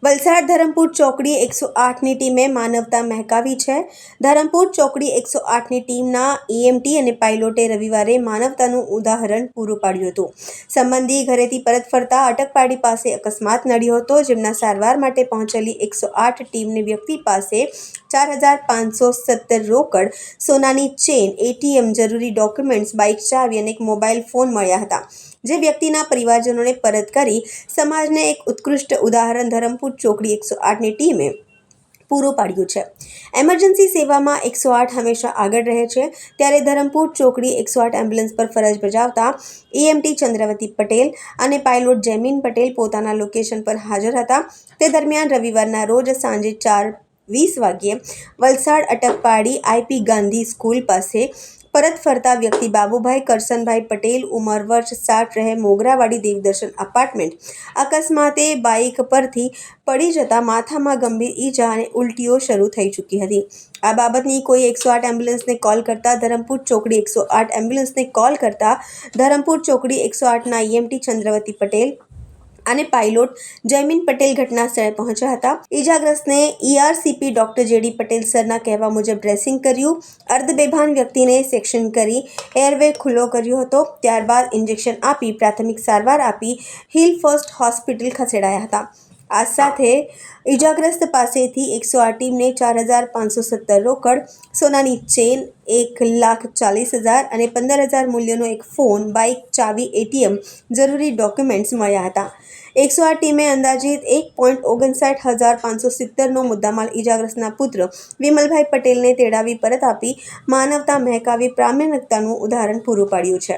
વલસાડ ધરમપુર ચોકડી 108ની ટીમે માનવતા મહેકાવી છે। ધરમપુર ચોકડી 108ની ટીમના ઈએમટી અને પાયલોટે રવિવારે માનવતાનું ઉદાહરણ પૂરું પાડ્યું હતું। સંબંધી ઘરેથી પરત ફરતા અટકપાડી પાસે અકસ્માત નડ્યો હતો, જેમના સારવાર માટે પહોંચેલી 108 ટીમને વ્યક્તિ પાસે 4,570 રોકડ, સોનાની ચેન, એટીએમ, જરૂરી ડોક્યુમેન્ટ્સ, બાઇક ચાવી અને એક મોબાઈલ ફોન મળ્યા હતા, જે વ્યક્તિના પરિવારજનોને પરત કરી સમાજને એક ઉત્કૃષ્ટ ઉદાહરણ ધરમપુર ચોકડી 108ની ટીમે પૂરું પાડ્યું છે। એમરજન્સી સેવામાં 108 હંમેશા આગળ રહે છે, ત્યારે ધરમપુર ચોકડી 108 એમ્બ્યુલન્સ પર ફરજ બજાવતા ઈએમટી ચંદ્રવતી પટેલ અને પાયલોટ જયમીન પટેલ પોતાના લોકેશન પર હાજર હતા। તે દરમિયાન રવિવારના રોજ સાંજે 4:20 વાગ્યે વલસાડ અટકપાડી આઈપી ગાંધી સ્કૂલ પાસે પરત ફરતા વ્યક્તિ બાબુભાઈ કરસનભાઈ પટેલ, ઉંમર વર્ષ 60, રહે મોગરાવાડી, દેવદર્શન અપાર્ટમેન્ટ, અકસ્માતે બાઇક પરથી પડી જતા માથામાં ગંભીર ઈજા અને ઉલટીઓ શરૂ થઈ ચૂકી હતી। આ બાબતની કોઈ 108 એમ્બ્યુલન્સને કોલ કરતા ધરમપુર ચોકડી 108 એમ્બ્યુલન્સને કોલ કરતા ધરમપુર ચોકડી 108ના ઈએમટી ચંદ્રવતી પટેલ અને પાયલોટ જયમીન પટેલ ઘટના સ્થળે પહોંચ્યા હતા। ઈજાગ્રસ્તને ઈઆરસીપી ડોક્ટર જેડી પટેલ સરના કહેવા મુજબ ડ્રેસિંગ કર્યું, અર્ધબેભાન વ્યક્તિને સેક્શન કરી એરવે ખુલ્લો કર્યો હતો, ત્યારબાદ ઇન્જેક્શન આપી પ્રાથમિક સારવાર આપી હિલ ફર્સ્ટ હોસ્પિટલ ખસેડાયા હતા। આ સાથે ઈજાગ્રસ્ત પાસેથી 108 ટીમને 4,570 રોકડ, સોનાની ચેન, 1,40,000 અને 15,000 મૂલ્યનો એક ફોન, બાઇક, ચાવી, એટીએમ, જરૂરી ડોક્યુમેન્ટ્સ મળ્યા હતા। 108 ટીમે અંદાજિત 1,59,570નો મુદ્દામાલ ઈજાગ્રસ્તના પુત્ર વિમલભાઈ પટેલને તેડાવી પરત આપી માનવતા મહેકાવી પ્રામાણિકતાનું ઉદાહરણ પૂરું પાડ્યું છે।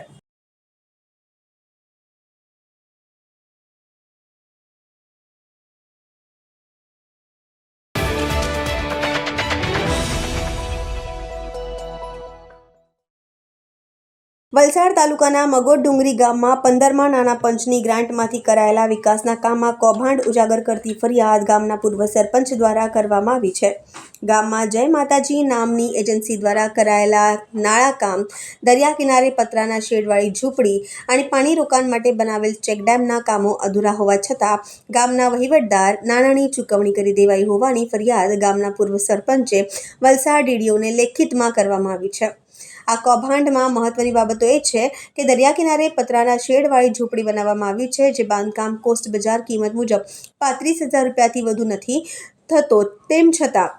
વલસાડ તાલુકાના મગોદ ડુંગરી ગામમાં 15મા નાણાં પંચની ગ્રાન્ટમાંથી કરાયેલા વિકાસના કામમાં કૌભાંડ ઉજાગર કરતી ફરિયાદ ગામના પૂર્વ સરપંચ દ્વારા કરવામાં આવી છે। ગામમાં જય માતાજી નામની એજન્સી દ્વારા કરાયેલા નાળા કામ, દરિયા કિનારે પતરાના શેડવાળી ઝૂંપડી અને પાણી રોકાણ માટે બનાવેલ ચેકડેમના કામો અધૂરા હોવા છતાં ગામના વહીવટદાર નાણાંની ચૂકવણી કરી દેવાઈ હોવાની ફરિયાદ ગામના પૂર્વ સરપંચે વલસાડ ડીડીઓને લેખિતમાં કરવામાં આવી છે। આ કૌભાંડમાં મહત્વની બાબતો એ છે કે દરિયા કિનારે પતરાના શેડવાળી ઝૂંપડી બનાવવામાં આવી છે, જે બાંધકામ કોસ્ટ બજાર કિંમત મુજબ 35,000 રૂપિયાથી વધુ નથી થતો, તેમ છતાં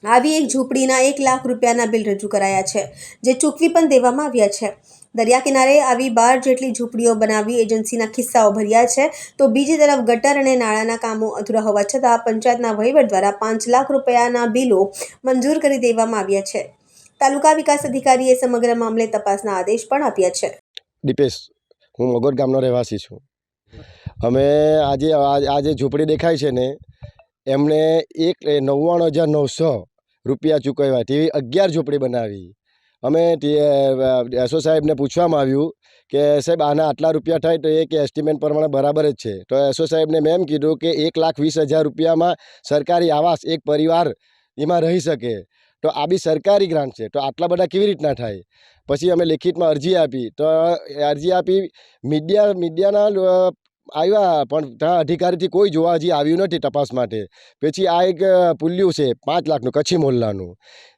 આવી એક ઝૂંપડીના 1 લાખ રૂપિયાના બિલ રજૂ કરાયા છે, જે ચૂકવી પણ દેવામાં આવ્યા છે। દરિયા કિનારે આવી 12 જેટલી ઝૂંપડીઓ બનાવી એજન્સીના ખિસ્સાઓ ભર્યા છે, તો બીજી તરફ ગટર અને નાળાના કામો અધૂરા હોવા છતાં પંચાયતના વહીવટ દ્વારા 5 લાખ રૂપિયાના બિલો મંજૂર કરી દેવામાં આવ્યા છે। તાલુકા વિકાસ અધિકારીએ સમગ્ર મામલે તપાસના આદેશ પણ આપ્યા છે। દીપેશ, હું મગોદ ગામનો રહેવાસી છું। અમે આજે ઝૂંપડી દેખાય છે ને, એમણે 99,900 રૂપિયા ચૂકવ્યા, તેવી 11 ઝૂંપડી બનાવી। અમે એસઓ સાહેબને પૂછવામાં આવ્યું કે સાહેબ આના આટલા રૂપિયા થાય, તો એ કે એસ્ટિમેટ પ્રમાણે બરાબર જ છે। તો એસઓ સાહેબને મેં એમ કીધું કે 1,20,000 રૂપિયામાં સરકારી આવાસ એક પરિવાર એમાં રહી શકે, તો આ બી સરકારી ગ્રાન્ટ છે, તો આટલા બધા કેવી રીતના થાય? પછી અમે લેખિતમાં અરજી આપી, તો મીડિયાના આવ્યા, પણ ત્યાં અધિકારીથી કોઈ જોવા હજી આવ્યું નથી તપાસ માટે। પછી આ એક પુલ્યું છે 5 લાખનું કચ્છી મોહલ્લાનું,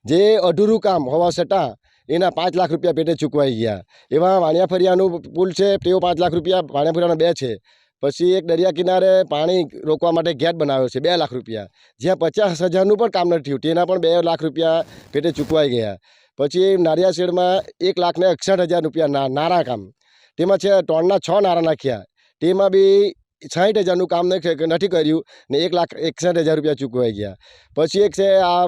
જે અધૂરું કામ હોવા છતાં એના 5 લાખ રૂપિયા પેટે ચૂકવાઈ ગયા। એવા વાણિયા ફરિયાનું પુલ છે, તેઓ 5 લાખ રૂપિયા, વાણિયા ફરિયાના 2 છે। પછી એક દરિયા કિનારે પાણી રોકવા માટે ગેટ બનાવ્યો છે 2 લાખ રૂપિયા, જ્યાં 50,000નું પણ કામ નથી થયું, તેના પણ 2 લાખ રૂપિયા પેટે ચૂકવાઈ ગયા। પછી નારિયા શેડમાં 1,61,000 રૂપિયા નારા કામ, તેમાં છે ટોળના 6 નારા નાખ્યા, તેમાં બી 60,000નું કામ નથી કર્યું ને 1,61,000 રૂપિયા ચૂકવાઈ ગયા। પછી એક છે આ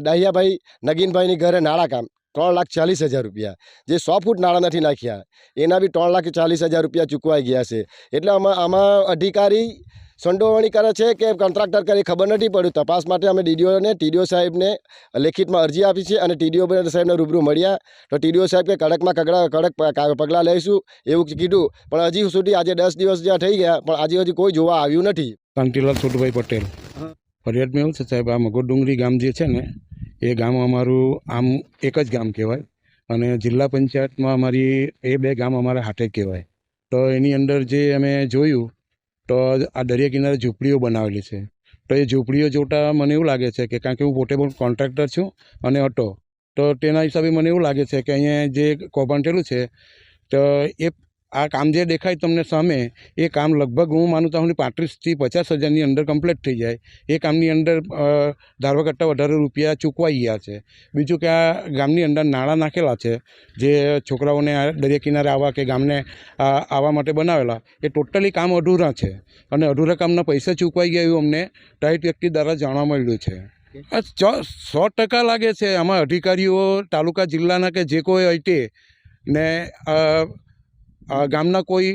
દહિયાભાઈ નગીનભાઈની ઘરે નાળા કામ 3,40,000 રૂપિયા, જે 100 ફૂટ નાળા નથી નાખ્યા, એના બી 3,40,000 રૂપિયા ચૂકવાઈ ગયા છે। એટલે આમાં અધિકારી સંડોવણી કરે છે કે કોન્ટ્રાક્ટર કરે ખબર નથી પડ્યું। તપાસ માટે અમે ટીડીઓ સાહેબને લેખિતમાં અરજી આપી છે અને ટીડીઓ સાહેબને રૂબરૂ મળ્યા, તો ટીડીઓ સાહેબ કે કડક પગલાં લઈશું એવું કીધું, પણ હજી સુધી આજે 10 દિવસ જ્યાં થઈ ગયા, પણ હજી કોઈ જોવા આવ્યું નથી। કાંતિલાલ છોટુભાઈ પટેલ, ફરિયાદમાં એવું છે સાહેબ, આ મગોદ ડુંગરી ગામ જે છે ને, એ ગામ અમારું આમ એક જ ગામ કહેવાય, અને જિલ્લા પંચાયતમાં અમારી એ 2 ગામ અમારા હાથે કહેવાય। તો એની અંદર જે અમે જોયું તો આ દરિયા કિનારે ઝૂંપડીઓ બનાવેલી છે, તો એ ઝૂંપડીઓ જોતા મને એવું લાગે છે કે કારણ કે હું પોર્ટેબલ કોન્ટ્રાક્ટર છું અને ઓટો, તો તેના હિસાબે મને એવું લાગે છે કે અહીંયા જે કૌભાંડેલું છે તો એ આ કામ જે દેખાય તમને સામે એ કામ લગભગ હું માનું તો 35,000 થી 50,000ની અંદર કમ્પ્લીટ થઈ જાય. એ કામની અંદર ધારવા કરતાં વધારે રૂપિયા ચૂકવાઈ ગયા છે. બીજું કે આ ગામની અંદર નાણાં નાખેલા છે જે છોકરાઓને આ દરિયા કિનારે આવવા કે ગામને આવવા માટે બનાવેલા, એ ટોટલી કામ અધૂરા છે અને અધૂરા કામના પૈસા ચૂકવાઈ ગયા એવું અમને ટાઈટ વ્યક્તિ દ્વારા જાણવા મળ્યું છે. 100% લાગે છે આમાં અધિકારીઓ તાલુકા જિલ્લાના કે જે કોઈ હોય તે ને ગામના કોઈ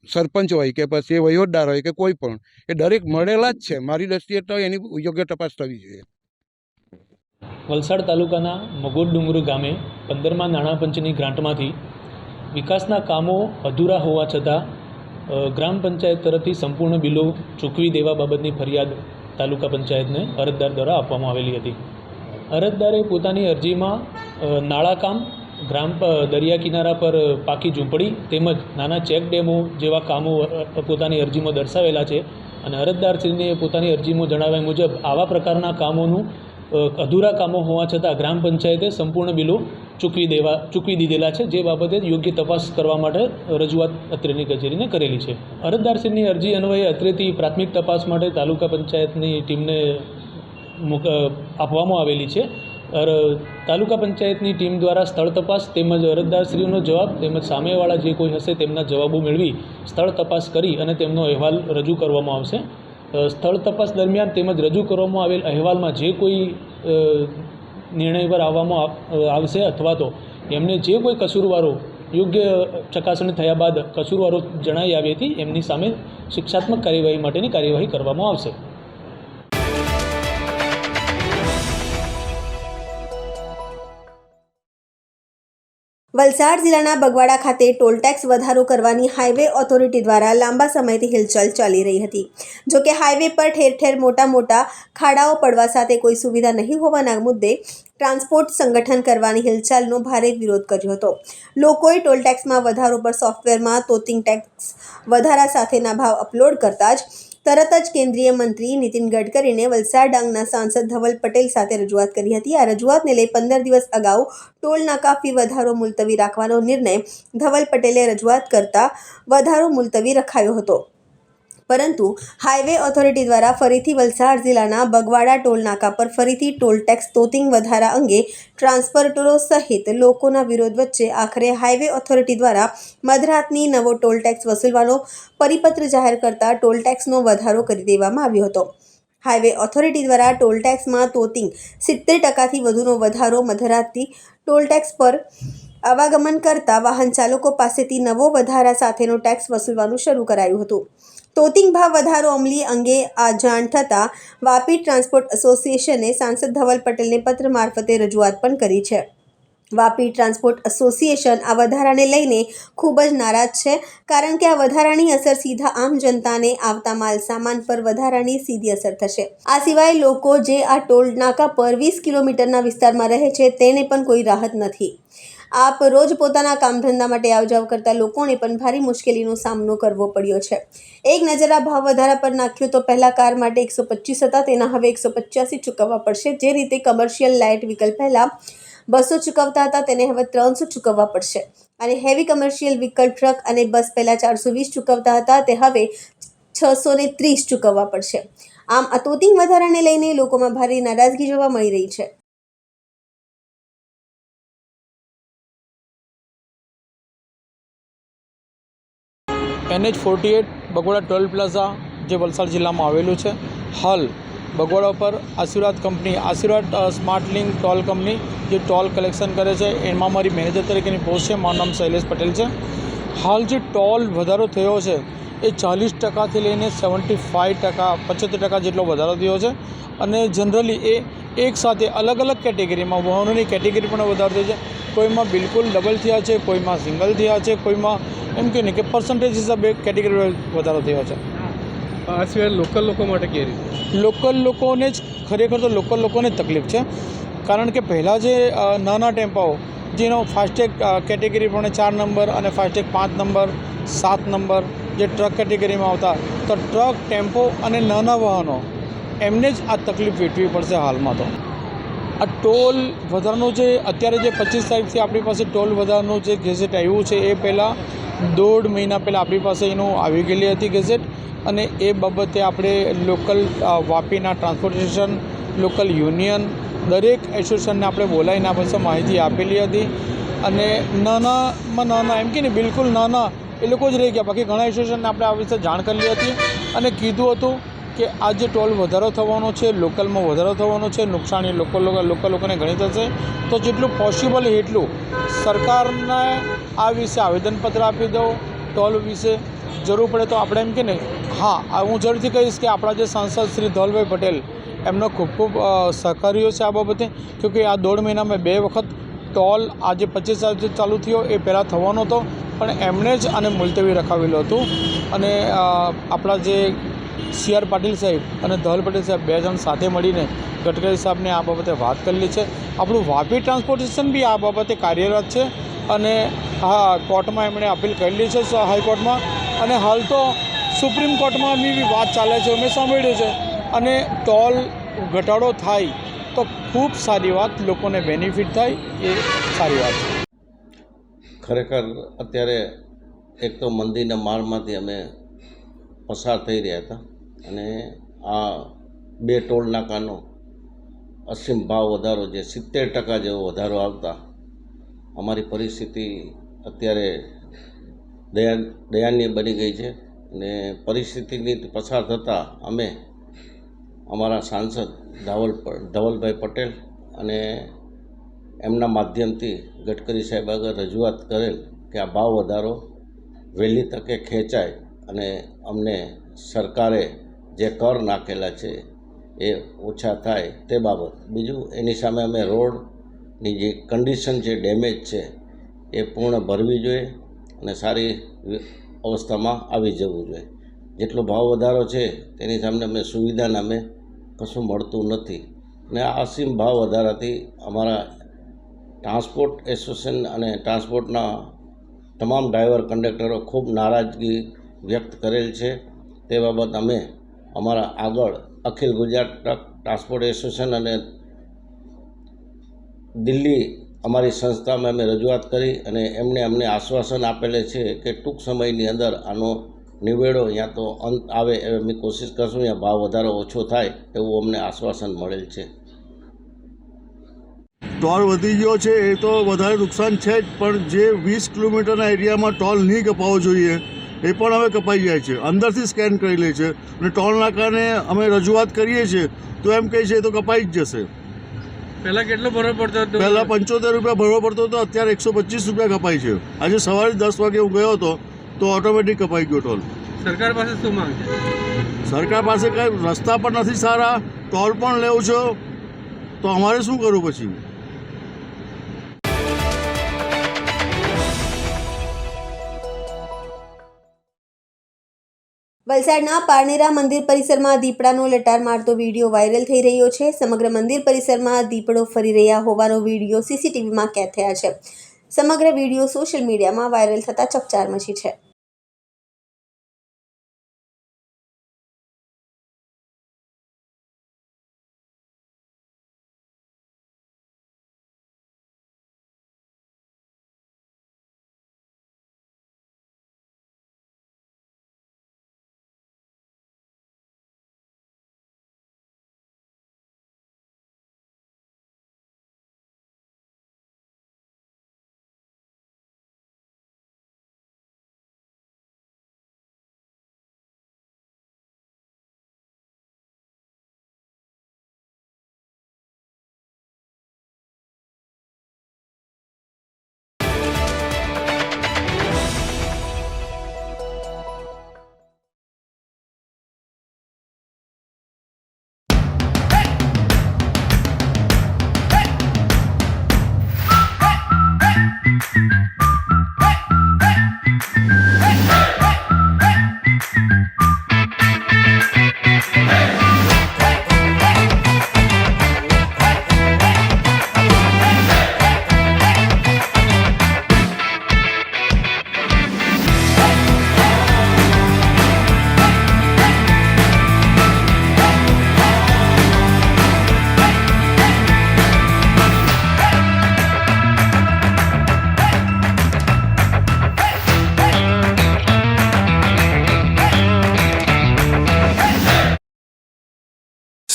સરપંચ હોય કે પછી વહીવટદાર હોય કે કોઈ પણ, એ દરેક મળેલા જ છે. મારી દ્રષ્ટિએ તો એની યોગ્ય તપાસ થવી જોઈએ. વલસાડ તાલુકાના મગોદ ડુંગરી ગામે 15મા નાણાં પંચની ગ્રાન્ટમાંથી વિકાસના કામો અધૂરા હોવા છતાં ગ્રામ પંચાયત તરફથી સંપૂર્ણ બિલો ચૂકવી દેવા બાબતની ફરિયાદ તાલુકા પંચાયતને અરજદાર દ્વારા આપવામાં આવેલી હતી. અરજદારે પોતાની અરજીમાં નાળા કામ, દરિયા કિનારા પર પાકી ઝૂંપડી તેમજ નાના ચેક ડેમો જેવા કામો પોતાની અરજીમાં દર્શાવેલા છે અને અરજદારશ્રીને પોતાની અરજીમાં જણાવ્યા મુજબ આવા પ્રકારના કામોનું અધૂરા કામો હોવા છતાં ગ્રામ પંચાયતે સંપૂર્ણ બિલો ચૂકવી દીધેલા છે, જે બાબતે યોગ્ય તપાસ કરવા માટે રજૂઆત અત્રેની કચેરીને કરેલી છે. અરજદારશ્રીની અરજી અન્વયે અત્રેથી પ્રાથમિક તપાસ માટે તાલુકા પંચાયતની ટીમને આપવામાં આવેલી છે. તાલુકા પંચાયતની ટીમ દ્વારા સ્થળ તપાસ તેમજ અરજદારશ્રીઓનો જવાબ તેમજ સામેવાળા જે કોઈ હશે તેમના જવાબો મેળવી સ્થળ તપાસ કરી અને તેમનો અહેવાલ રજૂ કરવામાં આવશે. સ્થળ તપાસ દરમિયાન તેમજ રજૂ કરવામાં આવેલ અહેવાલમાં જે કોઈ નિર્ણય પર આવવામાં આવશે અથવા તો એમને જે કોઈ કસૂરવારો યોગ્ય ચકાસણી થયા બાદ કસૂરવારો જણાઈ આવી હતી એમની સામે શિક્ષાત્મક કાર્યવાહી માટેની કાર્યવાહી કરવામાં આવશે. વલસાડ જિલ્લાના બગવાડા ખાતે ટોલ ટેક્સ વધારો કરવાની હાઈવે ઓથોરિટી દ્વારા લાંબા સમયથી હિલચાલ ચાલી રહી હતી. જોકે હાઈવે પર ઠેર ઠેર મોટા ખાડાઓ પડવા સાથે કોઈ સુવિધા નહીં હોવાના મુદ્દે ટ્રાન્સપોર્ટ સંગઠન કરવાની હિલચાલનો ભારે વિરોધ કર્યો હતો. લોકોએ ટોલ ટેક્સમાં વધારો પર સોફ્ટવેરમાં તોતિંગ ટેક્સ વધારા સાથેના ભાવ અપલોડ કરતા જ તરત જ કેન્દ્રીય મંત્રી નીતિન ગડકરીને વલસાડ ડાંગના સાંસદ ધવલ પટેલ સાથે રજૂઆત કરી હતી. આ રજૂઆતને લઈ 15 દિવસ અગાઉ ટોલ નાકા ફી વધારો મુલતવી રાખવાનો નિર્ણય ધવલ પટેલે રજૂઆત કરતા વધારો મુલતવી રખાયો હતો. પરંતુ હાઈવે ઓથોરિટી દ્વારા ફરીથી વલસાડ જિલ્લાના બગવાડા ટોલ નાકા પર ફરીથી ટોલ ટેક્સ તોતિંગ વધારા અંગે ટ્રાન્સપોર્ટરો સહિત લોકોના વિરોધ વચ્ચે આખરે હાઈવે ઓથોરિટી દ્વારા મધરાતની નવો ટોલ ટેક્સ વસૂલવાનો પરિપત્ર જાહેર કરતા ટોલ ટેક્સનો વધારો કરી દેવામાં આવ્યો હતો. હાઈવે ઓથોરિટી દ્વારા ટોલ ટેક્સમાં તોતિંગ 70%થી વધુનો વધારો મધરાતથી ટોલ ટેક્સ પર આવાગમન કરતા વાહન ચાલકો પાસેથી નવો વધારા સાથેનો ટેક્સ વસૂલવાનું શરૂ કરાયું હતું. તોતિંગ ભાવ વધારો અમલી અંગે આ જાણ થતાં વાપી ટ્રાન્સપોર્ટ એસોસિએશને સાંસદ ધવલ પટેલને પત્ર મારફતે રજૂઆત પણ કરી છે. વાપી ટ્રાન્સપોર્ટ એસોસિએશન આ વધારાને લઈને ખૂબ જ નારાજ છે, કારણ કે આ વધારાની અસર સીધા આમ જનતાને આવતા માલ સામાન પર વધારાની સીધી અસર થશે. આ સિવાય લોકો જે આ ટોલ નાકા પર 20 કિલોમીટરના વિસ્તારમાં રહે છે તેને પણ કોઈ રાહત નથી. આપ રોજ પોતાના કામ ધંધા માટે આવજાવ કરતા લોકોને પણ ભારે મુશ્કેલીનો સામનો કરવો પડ્યો છે. એક નજર આ ભાવ વધારા પર નાખ્યો તો પહેલા કાર માટે 125 હતા, તેના હવે 185 ચૂકવવા પડશે. જે રીતે કમર્શિયલ લાઇટ વ્હીકલ પહેલા 200 ચૂકવતા હતા તેને હવે 300 ચૂકવવા પડશે અને હેવી કમર્શિયલ વ્હીકલ ટ્રક અને બસ પહેલા 420 ચૂકવતા હતા તે હવે 630 ચૂકવવા પડશે. આમ આ તોતિંગ વધારાને લઈને લોકોમાં ભારે નારાજગી જોવા મળી રહી છે. NH48 બગોડા ટોલ પ્લાઝા જે વલસાડ જિલ્લામાં આવેલું છે. હાલ બગોડા પર આશીર્વાદ કંપની, આશીર્વાદ સ્માર્ટ લિંક ટોલ કંપની જે ટોલ કલેક્શન કરે છે, એમાં મારી મેનેજર તરીકેની પોસ્ટ છે. મારું નામ શૈલેષ પટેલ છે. હાલ જે ટોલ વધારો થયો છે એ 40%થી લઈને 75%, 75% જેટલો વધારો થયો છે અને જનરલી એ એક સાથે અલગ અલગ કેટેગરીમાં વાહનોની કેટેગરી પણ વધારો થયો છે. કોઈમાં બિલકુલ ડબલ થયા છે, કોઈમાં સિંગલ થયા છે, કોઈમાં એમ કે નહીં કે પર્સન્ટેજ હિસાબે કેટેગરી વધારો થયો છે. આ સિવાય લોકલ લોકો માટે કેવી રીતે? લોકલ લોકોને જ ખરેખર તો લોકલ લોકોને જ તકલીફ છે, કારણ કે પહેલાં જે નાના ટેમ્પાઓ જેનો ફાસ્ટેગ કેટેગરી પ્રમાણે 4 નંબર અને ફાસ્ટેગ 5 નંબર 7 નંબર જે ટ્રક કેટેગરીમાં આવતા, તો ટ્રક, ટેમ્પો અને નાના વાહનો એમને જ આ તકલીફ વેઠવી પડશે હાલમાં તો. આ ટોલ વધારાનું જે અત્યારે જે 25 તારીખથી આપણી પાસે ટોલ વધારાનું જે ગેઝેટ આવ્યું છે એ પહેલાં 1.5 મહિના પહેલાં આપણી પાસે એનું આવી ગયેલી હતી ગેઝેટ, અને એ બાબતે આપણે લોકલ વાપીના ટ્રાન્સપોર્ટેશન, લોકલ યુનિયન, દરેક એસોસિએશનને આપણે બોલાવીને આ પાસે માહિતી આપેલી હતી. અને નાના એમ કે ને બિલકુલ નાના એ લોકો જ રહી ગયા, બાકી ઘણા એસોસિએશનને આપણે આ વિશે જાણ કરેલી હતી અને કીધું હતું કે આ જે ટોલ વધારો થવાનો છે, લોકલમાં વધારો થવાનો છે, નુકસાન એ લોકલ લોકોને ઘણી થશે. તો જેટલું પોસિબલ એટલું સરકારને આ વિશે આવેદનપત્ર આપી દો. ટોલ વિશે જરૂર પડે તો આપણે એમ કે ને, હા હું જરૂરથી કહીશ કે આપણા જે સાંસદ શ્રી ધવલભાઈ પટેલ એમનો ખૂબ ખૂબ સહકાર્યો છે આ બાબતે, કેમકે આ 1.5 મહિનામાં 2 વખત ટોલ આજે 25 તારીખથી ચાલુ થયો એ પહેલાં થવાનો હતો, પણ એમણે જ આને મુલતવી રખાવેલું હતું. અને આપણા જે CR પાટીલ સાહેબ અને ધવલ પટેલ સાહેબ 2 જણ સાથે મળીને ગડકરી સાહેબને આ બાબતે વાત કરેલી છે. આપણું વાપી ટ્રાન્સપોર્ટેશન બી આ બાબતે કાર્યરત છે અને હા, કોર્ટમાં એમણે અપીલ કરેલી છે હાઈકોર્ટમાં, અને હાલ તો સુપ્રીમ કોર્ટમાં બી વાત ચાલે છે, મેં સાંભળ્યું છે. અને ટોલ ઘટાડો થાય તો ખૂબ સારી વાત, લોકોને બેનિફિટ થાય એ સારી વાત છે. ખરેખર અત્યારે એક તો મંદિરના માળમાંથી અમે પસાર થઈ રહ્યા હતા અને આ 2 ટોલ નાકાનો અસીમ ભાવ વધારો, જે 70% જેવો વધારો આવતા અમારી પરિસ્થિતિ અત્યારે દયનીય બની ગઈ છે. અને પરિસ્થિતિની પસાર થતાં અમે અમારા સાંસદ ધવલભાઈ પટેલ અને એમના માધ્યમથી ગડકરી સાહેબ આગળ રજૂઆત કરેલ કે આ ભાવ વધારો વહેલી તકે ખેંચાય અને અમને સરકારે જે કર નાખેલા છે એ ઓછા થાય તે બાબત. બીજું એની સામે અમે રોડની જે કન્ડિશન છે, ડેમેજ છે, એ પૂર્ણ ભરવી જોઈએ અને સારી અવસ્થામાં આવી જવું જોઈએ. જેટલો ભાવ વધારો છે તેની સામે અમે સુવિધા નામે કશું મળતું નથી. અને આ અસીમ ભાવ વધારાથી અમારા ટ્રાન્સપોર્ટ એસોસિએશન અને ટ્રાન્સપોર્ટના તમામ ડ્રાઈવર કંડક્ટરો ખૂબ નારાજગી વ્યક્ત કરેલ છે. તે બાબત અમે અમારા આગળ અખિલ ગુજરાત ટ્રાન્સપોર્ટ એસોસિએશન અને દિલ્હી અમારી સંસ્થામાં અમે રજૂઆત કરી અને એમણે અમને આશ્વાસન આપેલે છે કે ટૂંક સમયની અંદર આનો નિવેડો યા તો અંત આવે એવી અમે કોશિશ કરશું, યા ભાવ વધારો ઓછો થાય એવું અમને આશ્વાસન મળેલ છે. ટોલ વધી ગયો છે એ તો વધારે નુકસાન છે જ, પણ જે 20 કિલોમીટરના એરિયામાં ટોલ નહીં કપાવવો જોઈએ એ પણ હવે કપાઈ જાય છે, અંદરથી સ્કેન કરી લે છે. અને ટોલ નાકાને અમે રજૂઆત કરીએ છીએ તો એમ કહે છે એ તો કપાઈ જ જશે. પહેલાં કેટલો ભરવો પડતો હતો? પહેલાં 75 રૂપિયા ભરવો પડતો હતો, અત્યારે 125 રૂપિયા કપાય છે. આજે સવારે 10 વાગે હું ગયો હતો તો ઓટોમેટિક કપાઈ ગયો ટોલ. સરકાર પાસે શું માંગ છે? સરકાર પાસે કાંઈ રસ્તા પણ નથી સારા, ટોલ પણ લેવો છો તો અમારે શું કરવું પછી? વલસાડના પારનેરા મંદિર પરિસરમાં દીપડાનો લટાર મારતો વિડીયો વાયરલ થઈ રહ્યો છે. સમગ્ર મંદિર પરિસરમાં દીપડો ફરી રહ્યા હોવાનો વિડીયો CCTVમાં કેદ થયા છે. સમગ્ર વિડીયો સોશિયલ મીડિયામાં વાયરલ થતા ચકચાર મચી છે.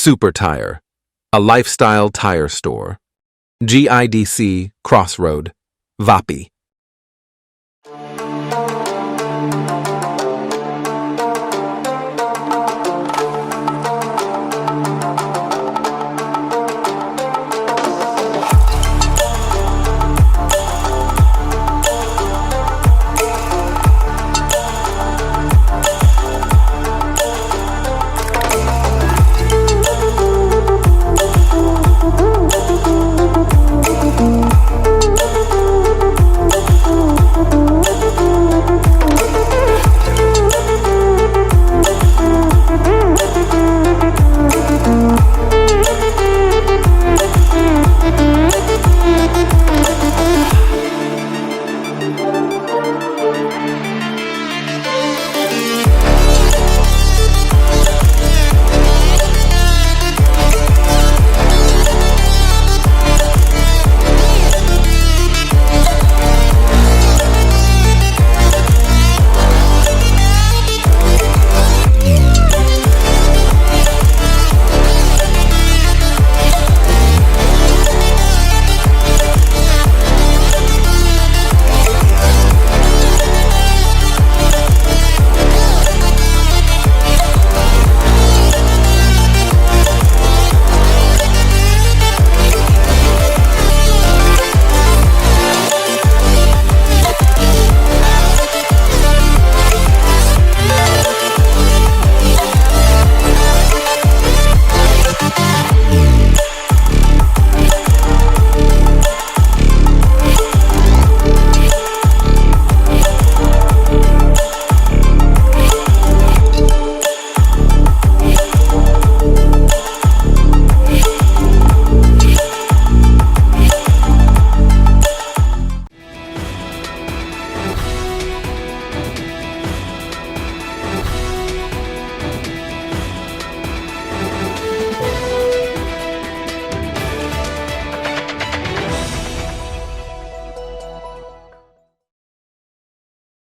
Super Tire, a lifestyle tire store. GIDC Crossroad, Vapi.